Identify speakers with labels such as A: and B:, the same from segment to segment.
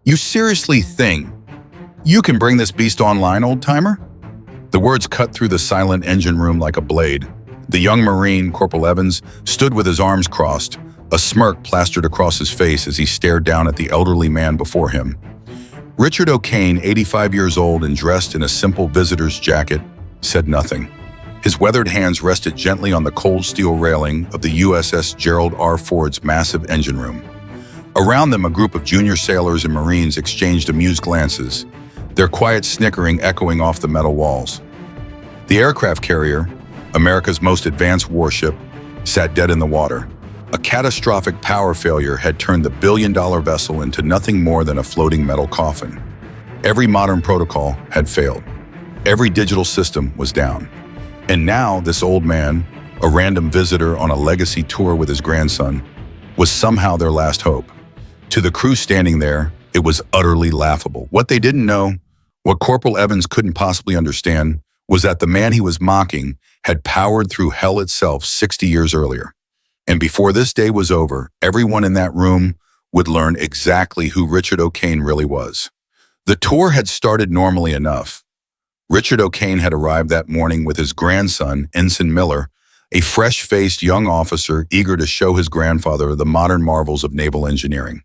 A: You seriously think you can bring this beast online, old-timer? The words cut through the silent engine room like a blade. The young Marine, Corporal Evans, stood with his arms crossed, a smirk plastered across his face as he stared down at the elderly man before him. Richard O'Kane, 85 years old and dressed in a simple visitor's jacket, said nothing. His weathered hands rested gently on the cold steel railing of the USS Gerald R. Ford's massive engine room. Around them, a group of junior sailors and Marines exchanged amused glances, their quiet snickering echoing off the metal walls. The aircraft carrier, America's most advanced warship, sat dead in the water. A catastrophic power failure had turned the billion-dollar vessel into nothing more than a floating metal coffin. Every modern protocol had failed. Every digital system was down. And now this old man, a random visitor on a legacy tour with his grandson, was somehow their last hope. To the crew standing there, it was utterly laughable. What they didn't know, what Corporal Evans couldn't possibly understand, was that the man he was mocking had powered through hell itself 60 years earlier. And before this day was over, everyone in that room would learn exactly who Richard O'Kane really was. The tour had started normally enough. Richard O'Kane had arrived that morning with his grandson, Ensign Miller, a fresh-faced young officer eager to show his grandfather the modern marvels of naval engineering.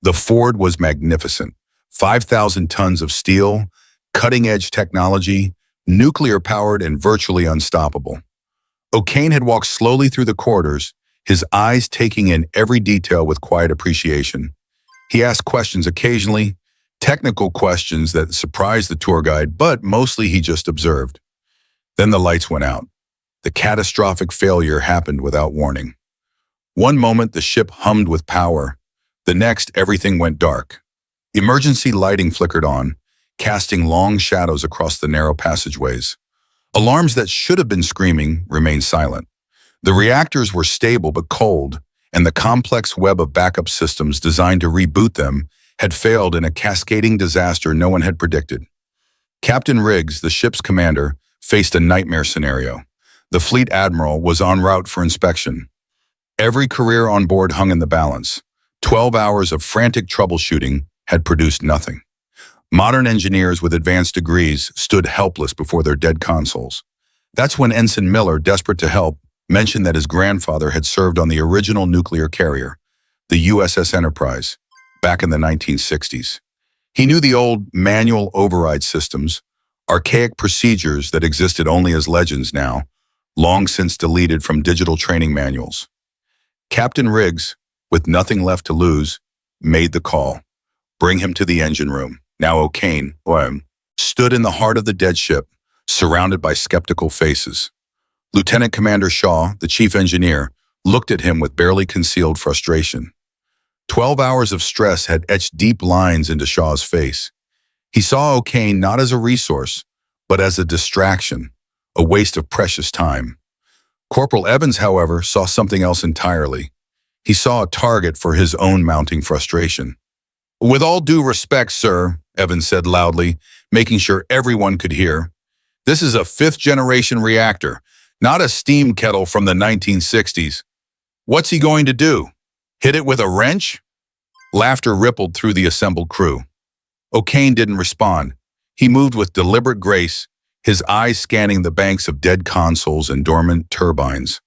A: The Ford was magnificent. 5,000 tons of steel, cutting-edge technology, nuclear-powered and virtually unstoppable. O'Kane had walked slowly through the corridors, his eyes taking in every detail with quiet appreciation. He asked questions occasionally, technical questions that surprised the tour guide, but mostly he just observed. Then the lights went out. The catastrophic failure happened without warning. One moment the ship hummed with power. The next, everything went dark. Emergency lighting flickered on, casting long shadows across the narrow passageways. Alarms that should have been screaming remained silent. The reactors were stable but cold, and the complex web of backup systems designed to reboot them had failed in a cascading disaster no one had predicted. Captain Riggs, the ship's commander, faced a nightmare scenario. The fleet admiral was en route for inspection. Every career on board hung in the balance. 12 hours of frantic troubleshooting had produced nothing. Modern engineers with advanced degrees stood helpless before their dead consoles. That's when Ensign Miller, desperate to help, mentioned that his grandfather had served on the original nuclear carrier, the USS Enterprise, back in the 1960s. He knew the old manual override systems, archaic procedures that existed only as legends now, long since deleted from digital training manuals. Captain Riggs, with nothing left to lose, made the call. Bring him to the engine room. Now O'Kane stood in the heart of the dead ship, surrounded by skeptical faces. Lieutenant Commander Shaw, the chief engineer, looked at him with barely concealed frustration. 12 hours of stress had etched deep lines into Shaw's face. He saw O'Kane not as a resource, but as a distraction, a waste of precious time. Corporal Evans, however, saw something else entirely. He saw a target for his own mounting frustration. "With all due respect, sir," Evans said loudly, making sure everyone could hear, "this is a fifth-generation reactor, not a steam kettle from the 1960s. What's he going to do? Hit it with a wrench?" Laughter rippled through the assembled crew. O'Kane didn't respond. He moved with deliberate grace, his eyes scanning the banks of dead consoles and dormant turbines.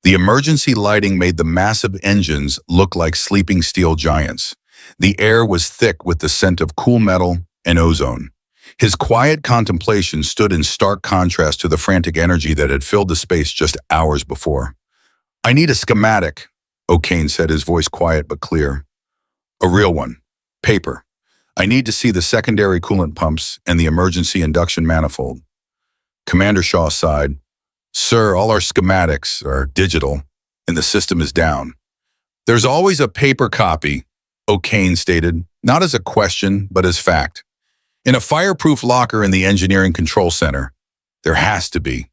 A: The emergency lighting made the massive engines look like sleeping steel giants. The air was thick with the scent of cool metal and ozone. His quiet contemplation stood in stark contrast to the frantic energy that had filled the space just hours before. "I need a schematic," O'Kane said, his voice quiet but clear. "A real one. Paper. I need to see the secondary coolant pumps and the emergency induction manifold." Commander Shaw sighed. "Sir, all our schematics are digital, and the system is down." "There's always a paper copy," O'Kane stated, not as a question, but as fact. "In a fireproof locker in the engineering control center. There has to be."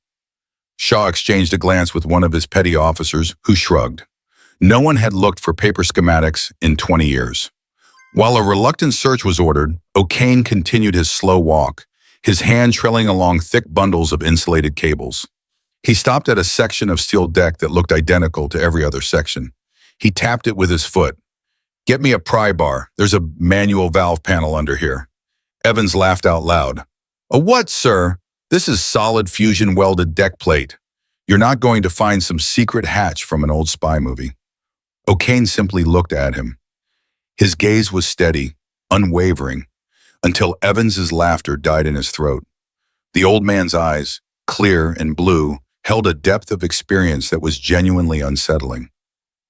A: Shaw exchanged a glance with one of his petty officers, who shrugged. No one had looked for paper schematics in 20 years. While a reluctant search was ordered, O'Kane continued his slow walk, his hand trailing along thick bundles of insulated cables. He stopped at a section of steel deck that looked identical to every other section. He tapped it with his foot. Get me a pry bar. There's a manual valve panel under here. Evans laughed out loud. A what, sir? This is solid fusion welded deck plate. You're not going to find some secret hatch from an old spy movie. O'Kane simply looked at him. His gaze was steady, unwavering, until Evans's laughter died in his throat. The old man's eyes, clear and blue, held a depth of experience that was genuinely unsettling.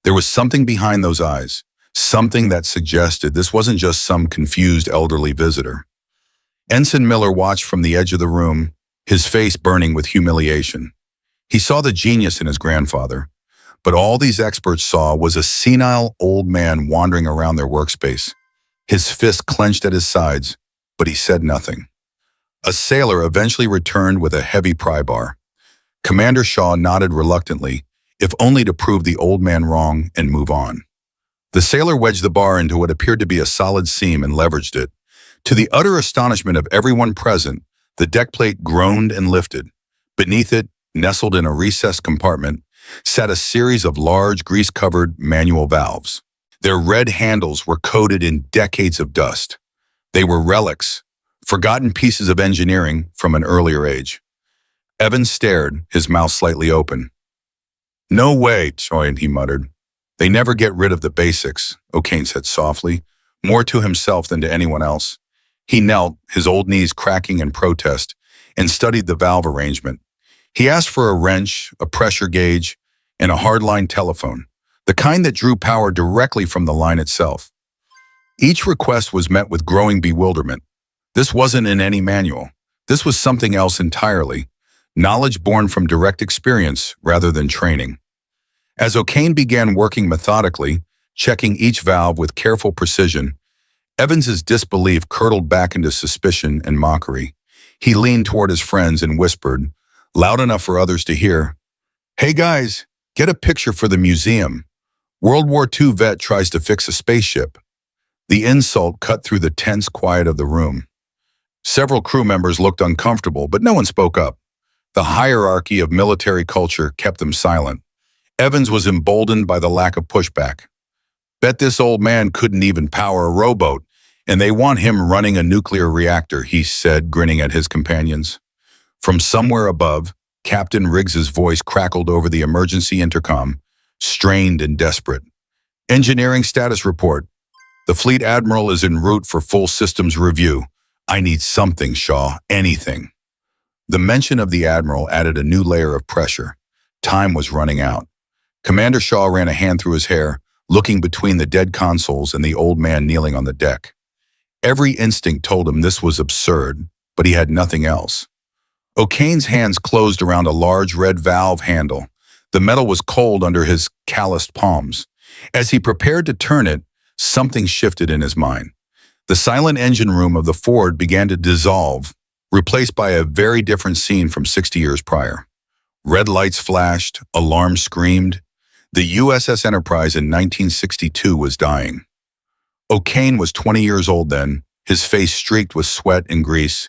A: There was something behind those eyes, something that suggested this wasn't just some confused elderly visitor. Ensign Miller watched from the edge of the room, his face burning with humiliation. He saw the genius in his grandfather, but all these experts saw was a senile old man wandering around their workspace. His fist clenched at his sides, but he said nothing. A sailor eventually returned with a heavy pry bar. Commander Shaw nodded reluctantly, if only to prove the old man wrong and move on. The sailor wedged the bar into what appeared to be a solid seam and leveraged it. To the utter astonishment of everyone present, the deck plate groaned and lifted. Beneath it, nestled in a recessed compartment, sat a series of large, grease-covered manual valves. Their red handles were coated in decades of dust. They were relics, forgotten pieces of engineering from an earlier age. Evans stared, his mouth slightly open. No way, he muttered. They never get rid of the basics, O'Kane said softly, more to himself than to anyone else. He knelt, his old knees cracking in protest, and studied the valve arrangement. He asked for a wrench, a pressure gauge, and a hardline telephone, the kind that drew power directly from the line itself. Each request was met with growing bewilderment. This wasn't in any manual. This was something else entirely, knowledge born from direct experience rather than training. As O'Kane began working methodically, checking each valve with careful precision, Evans's disbelief curdled back into suspicion and mockery. He leaned toward his friends and whispered, loud enough for others to hear, "Hey guys, get a picture for the museum. World War II vet tries to fix a spaceship." The insult cut through the tense quiet of the room. Several crew members looked uncomfortable, but no one spoke up. The hierarchy of military culture kept them silent. Evans was emboldened by the lack of pushback. Bet this old man couldn't even power a rowboat, and they want him running a nuclear reactor, he said, grinning at his companions. From somewhere above, Captain Riggs's voice crackled over the emergency intercom, strained and desperate. Engineering status report. The fleet admiral is en route for full systems review. I need something, Shaw, anything. The mention of the admiral added a new layer of pressure. Time was running out. Commander Shaw ran a hand through his hair, looking between the dead consoles and the old man kneeling on the deck. Every instinct told him this was absurd, but he had nothing else. O'Kane's hands closed around a large red valve handle. The metal was cold under his calloused palms. As he prepared to turn it, something shifted in his mind. The silent engine room of the Ford began to dissolve, replaced by a very different scene from 60 years prior. Red lights flashed, alarms screamed. The USS Enterprise in 1962 was dying. O'Kane was 20 years old then, his face streaked with sweat and grease,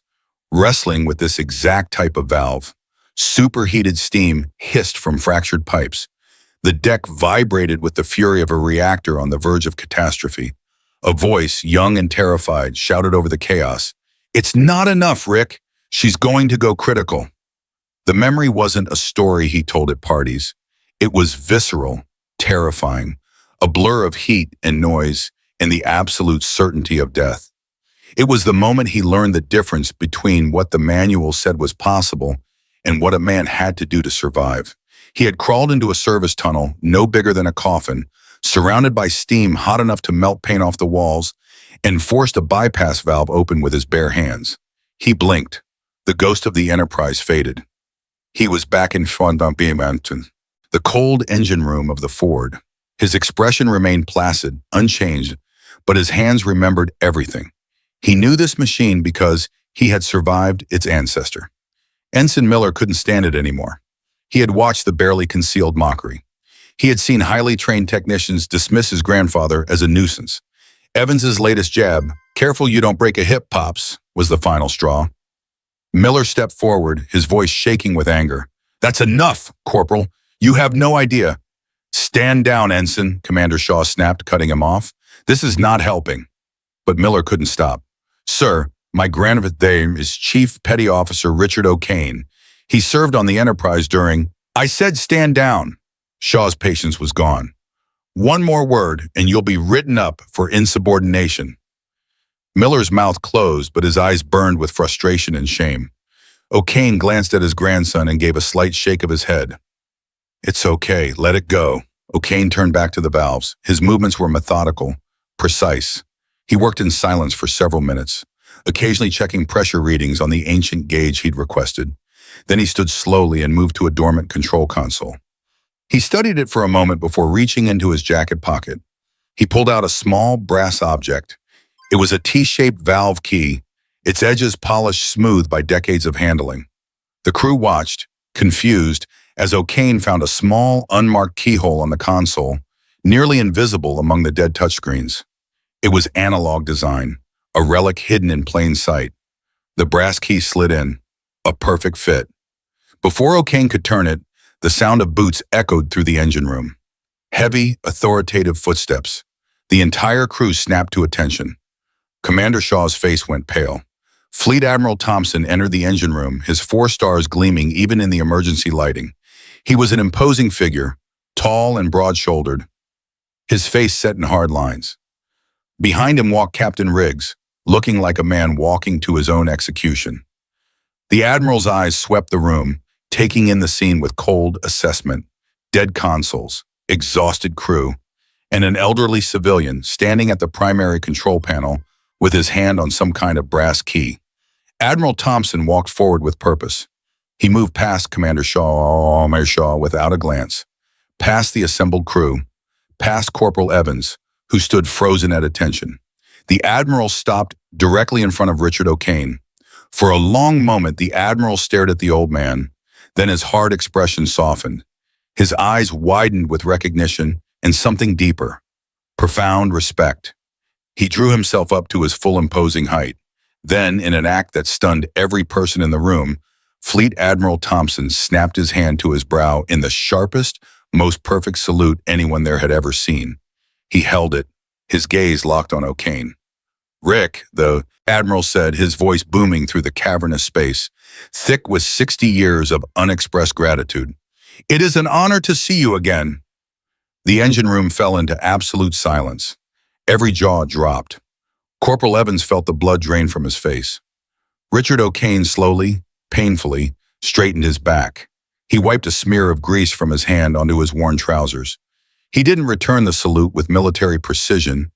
A: wrestling with this exact type of valve. Superheated steam hissed from fractured pipes. The deck vibrated with the fury of a reactor on the verge of catastrophe. A voice, young and terrified, shouted over the chaos, "It's not enough, Rick. She's going to go critical." The memory wasn't a story he told at parties. It was visceral, terrifying, a blur of heat and noise and the absolute certainty of death. It was the moment he learned the difference between what the manual said was possible and what a man had to do to survive. He had crawled into a service tunnel, no bigger than a coffin, surrounded by steam hot enough to melt paint off the walls, and forced a bypass valve open with his bare hands. He blinked. The ghost of the Enterprise faded. He was back in front of the cold engine room of the Ford. His expression remained placid, unchanged, but his hands remembered everything. He knew this machine because he had survived its ancestor. Ensign Miller couldn't stand it anymore. He had watched the barely concealed mockery. He had seen highly trained technicians dismiss his grandfather as a nuisance. Evans's latest jab, "Careful you don't break a hip, Pops," was the final straw. Miller stepped forward, his voice shaking with anger. "That's enough, Corporal. You have no idea." "Stand down, Ensign," Commander Shaw snapped, cutting him off. This is not helping. But Miller couldn't stop. Sir, my grandfather is Chief Petty Officer Richard O'Kane. He served on the Enterprise during... I said stand down. Shaw's patience was gone. One more word, and you'll be written up for insubordination. Miller's mouth closed, but his eyes burned with frustration and shame. O'Kane glanced at his grandson and gave a slight shake of his head. It's okay, let it go. O'Kane turned back to the valves. His movements were methodical, precise. He worked in silence for several minutes, occasionally checking pressure readings on the ancient gauge he'd requested. Then he stood slowly and moved to a dormant control console. He studied it for a moment before reaching into his jacket pocket. He pulled out a small brass object. It was a T-shaped valve key, its edges polished smooth by decades of handling. The crew watched, confused, as O'Kane found a small, unmarked keyhole on the console, nearly invisible among the dead touchscreens. It was analog design, a relic hidden in plain sight. The brass key slid in, a perfect fit. Before O'Kane could turn it, the sound of boots echoed through the engine room. Heavy, authoritative footsteps. The entire crew snapped to attention. Commander Shaw's face went pale. Fleet Admiral Thompson entered the engine room, his 4 stars gleaming even in the emergency lighting. He was an imposing figure, tall and broad-shouldered, his face set in hard lines. Behind him walked Captain Riggs, looking like a man walking to his own execution. The Admiral's eyes swept the room, taking in the scene with cold assessment. Dead consoles, exhausted crew, and an elderly civilian standing at the primary control panel with his hand on some kind of brass key. Admiral Thompson walked forward with purpose. He moved past Commander Shaw without a glance, past the assembled crew, past Corporal Evans, who stood frozen at attention. The Admiral stopped directly in front of Richard O'Kane. For a long moment, the Admiral stared at the old man, then his hard expression softened. His eyes widened with recognition and something deeper, profound respect. He drew himself up to his full imposing height. Then, in an act that stunned every person in the room, Fleet Admiral Thompson snapped his hand to his brow in the sharpest, most perfect salute anyone there had ever seen. He held it, his gaze locked on O'Kane. Rick, the Admiral said, his voice booming through the cavernous space, thick with 60 years of unexpressed gratitude. It is an honor to see you again. The engine room fell into absolute silence. Every jaw dropped. Corporal Evans felt the blood drain from his face. Richard O'Kane slowly, painfully, straightened his back. He wiped a smear of grease from his hand onto his worn trousers. He didn't return the salute with military precision,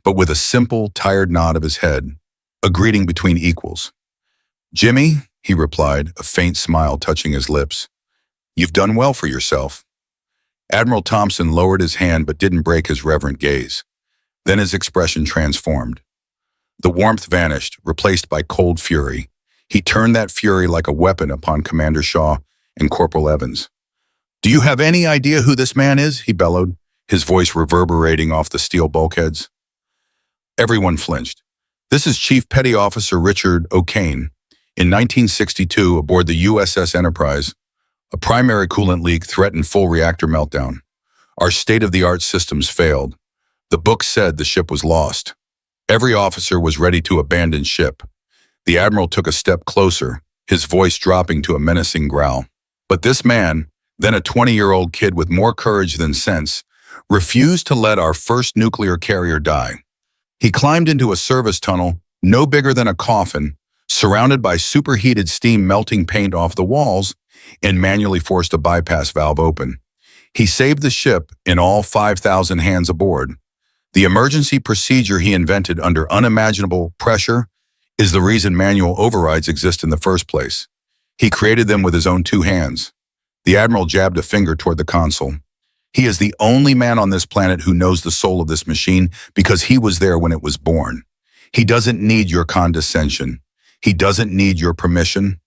A: but with a simple, tired nod of his head, a greeting between equals. Jimmy, he replied, a faint smile touching his lips. You've done well for yourself. Admiral Thompson lowered his hand but didn't break his reverent gaze. Then his expression transformed. The warmth vanished, replaced by cold fury. He turned that fury like a weapon upon Commander Shaw and Corporal Evans. Do you have any idea who this man is? He bellowed, his voice reverberating off the steel bulkheads. Everyone flinched. This is Chief Petty Officer Richard O'Kane. In 1962, aboard the USS Enterprise, a primary coolant leak threatened full reactor meltdown. Our state-of-the-art systems failed. The book said the ship was lost. Every officer was ready to abandon ship. The Admiral took a step closer, his voice dropping to a menacing growl. But this man, then a 20-year-old kid with more courage than sense, refused to let our first nuclear carrier die. He climbed into a service tunnel, no bigger than a coffin, surrounded by superheated steam melting paint off the walls, and manually forced a bypass valve open. He saved the ship in all 5,000 hands aboard. The emergency procedure he invented under unimaginable pressure is the reason manual overrides exist in the first place. He created them with his own 2 hands. The Admiral jabbed a finger toward the console. He is the only man on this planet who knows the soul of this machine because he was there when it was born. He doesn't need your condescension. He doesn't need your permission.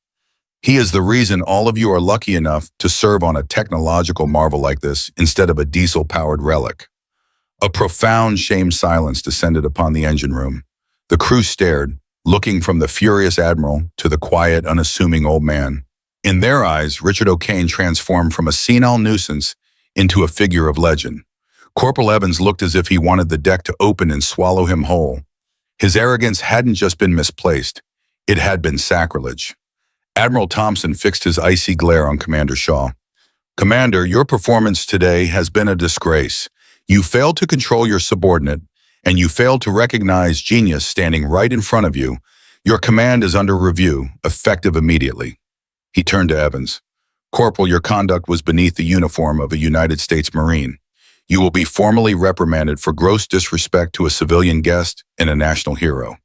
A: He is the reason all of you are lucky enough to serve on a technological marvel like this instead of a diesel-powered relic. A profound shamed silence descended upon the engine room. The crew stared, looking from the furious Admiral to the quiet, unassuming old man. In their eyes, Richard O'Kane transformed from a senile nuisance into a figure of legend. Corporal Evans looked as if he wanted the deck to open and swallow him whole. His arrogance hadn't just been misplaced, it had been sacrilege. Admiral Thompson fixed his icy glare on Commander Shaw. Commander, your performance today has been a disgrace. You failed to control your subordinate, and you failed to recognize genius standing right in front of you. Your command is under review, effective immediately. He turned to Evans. Corporal, your conduct was beneath the uniform of a United States Marine. You will be formally reprimanded for gross disrespect to a civilian guest and a national hero,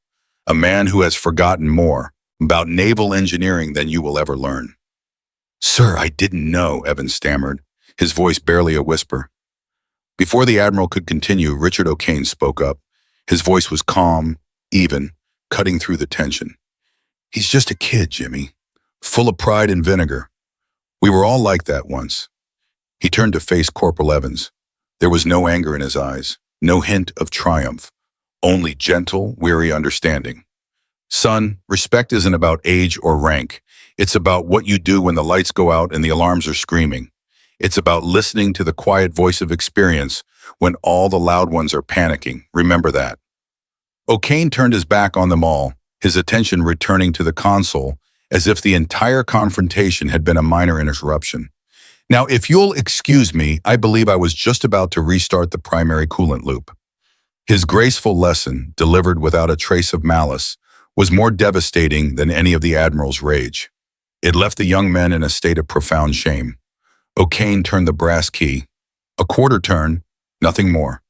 A: a man who has forgotten more about naval engineering than you will ever learn. Sir, I didn't know, Evans stammered, his voice barely a whisper. Before the Admiral could continue, Richard O'Kane spoke up. His voice was calm, even, cutting through the tension. He's just a kid, Jimmy, full of pride and vinegar. We were all like that once. He turned to face Corporal Evans. There was no anger in his eyes, no hint of triumph, only gentle, weary understanding. Son, respect isn't about age or rank. It's about what you do when the lights go out and the alarms are screaming. It's about listening to the quiet voice of experience when all the loud ones are panicking. Remember that. O'Kane turned his back on them all, his attention returning to the console as if the entire confrontation had been a minor interruption. Now, if you'll excuse me, I believe I was just about to restart the primary coolant loop. His graceful lesson, delivered without a trace of malice, was more devastating than any of the Admiral's rage. It left the young men in a state of profound shame. O'Kane turned the brass key. A quarter turn, nothing more.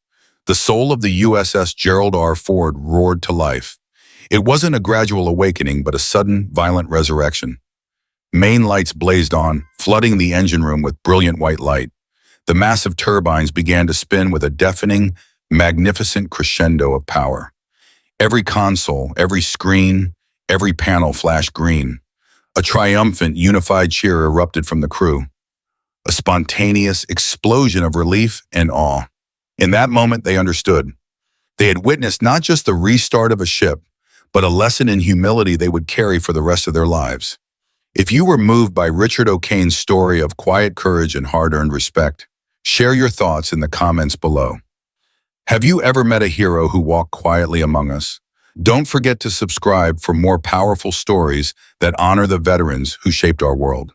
A: The soul of the USS Gerald R roared to life. It wasn't a gradual awakening, but a sudden, violent resurrection. Main lights blazed on, flooding the engine room with brilliant white light. The massive turbines began to spin with a deafening, magnificent crescendo of power. Every console, every screen, every panel flashed green. A triumphant, unified cheer erupted from the crew. A spontaneous explosion of relief and awe. In that moment, they understood. They had witnessed not just the restart of a ship, but a lesson in humility they would carry for the rest of their lives. If you were moved by Richard O'Kane's story of quiet courage and hard-earned respect, share your thoughts in the comments below. Have you ever met a hero who walked quietly among us? Don't forget to subscribe for more powerful stories that honor the veterans who shaped our world.